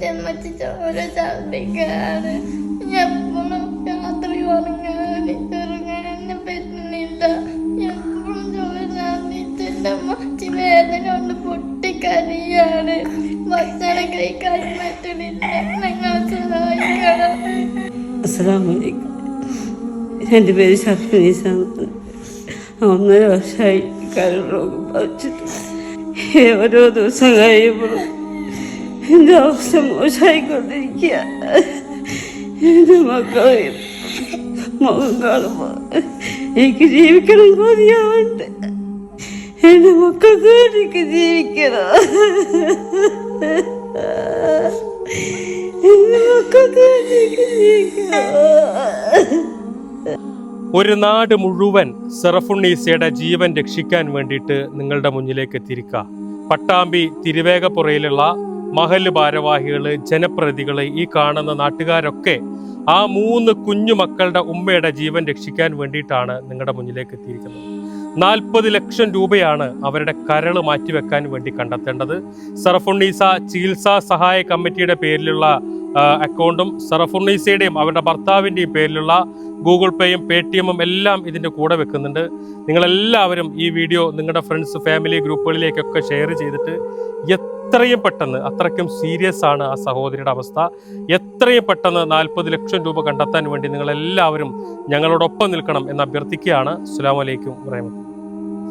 അമ്മച്ചി ചോര ഛർദ്ദിക്കാറ്, എപ്പോഴും രാത്രി ഉറങ്ങാൻ പറ്റുന്നില്ല. എപ്പോഴും ചോര ഛർദ്ദിച്ച് എൻ്റെ അമ്മച്ചി വേദന കൊണ്ട് പൊട്ടിക്കരിയാണ്. ഭക്ഷണം കഴിക്കാൻ പറ്റുന്നില്ല. നിങ്ങൾ സഹായിക്കണം. അസ്സലാമു അലൈക്കും. എൻ്റെ പേര് ഷർഫുനീസാണ്. 1.5 വർഷമായി കരൾ രോഗം ബാധിച്ചിട്ട്. ഓരോ ദിവസം കഴിയുമ്പോഴും എൻ്റെ അവസ്ഥ മോശമായിക്കൊണ്ടിരിക്കുക. എൻ്റെ മക്കളെ മുഖം കാണുമ്പോൾ എനിക്ക് ജീവിക്കണം കൊതിയാവുണ്ട്. എൻ്റെ മക്കൾക്ക് എനിക്ക് ജീവിക്കണം. എൻ്റെ മക്കൾക്ക് എനിക്ക് ജീവിക്കണം. ഒരു നാട് മുഴുവൻ സെറഫുണ്ണീസയുടെ ജീവൻ രക്ഷിക്കാൻ വേണ്ടിയിട്ട് നിങ്ങളുടെ മുന്നിലേക്ക് എത്തിയിരിക്കുക. പട്ടാമ്പി തിരുവേഗപ്പുറയിലുള്ള മഹല് ഭാരവാഹികൾ, ജനപ്രതിനിധികൾ, ഈ കാണുന്ന നാട്ടുകാരൊക്കെ ആ 3 കുഞ്ഞു മക്കളുടെ ഉമ്മയുടെ ജീവൻ രക്ഷിക്കാൻ വേണ്ടിയിട്ടാണ് നിങ്ങളുടെ മുന്നിലേക്ക് എത്തിയിരിക്കുന്നത്. 40 ലക്ഷം രൂപയാണ് അവരുടെ കരൾ മാറ്റിവെക്കാൻ വേണ്ടി കണ്ടെത്തേണ്ടത്. സെറഫുണ്ണീസ ചികിത്സാ സഹായ കമ്മിറ്റിയുടെ പേരിലുള്ള അക്കൗണ്ടും സെറഫുണ്ണീസയുടെയും അവരുടെ ഭർത്താവിൻ്റെയും പേരിലുള്ള ഗൂഗിൾ പേയും പേടിഎമ്മും എല്ലാം ഇതിൻ്റെ കൂടെ വെക്കുന്നുണ്ട്. നിങ്ങളെല്ലാവരും ഈ വീഡിയോ നിങ്ങളുടെ ഫ്രണ്ട്സ്, ഫാമിലി ഗ്രൂപ്പുകളിലേക്കൊക്കെ ഷെയർ ചെയ്തിട്ട് എത്രയും പെട്ടെന്ന്, അത്രയ്ക്കും സീരിയസ് ആണ് ആ സഹോദരിയുടെ അവസ്ഥ, എത്രയും പെട്ടെന്ന് 40 ലക്ഷം രൂപ കണ്ടെത്താൻ വേണ്ടി നിങ്ങളെല്ലാവരും ഞങ്ങളോടൊപ്പം നിൽക്കണം എന്ന് അഭ്യർത്ഥിക്കുകയാണ്. അസ്സലാമു അലൈക്കും വറഹ്മത്തുള്ളാഹി.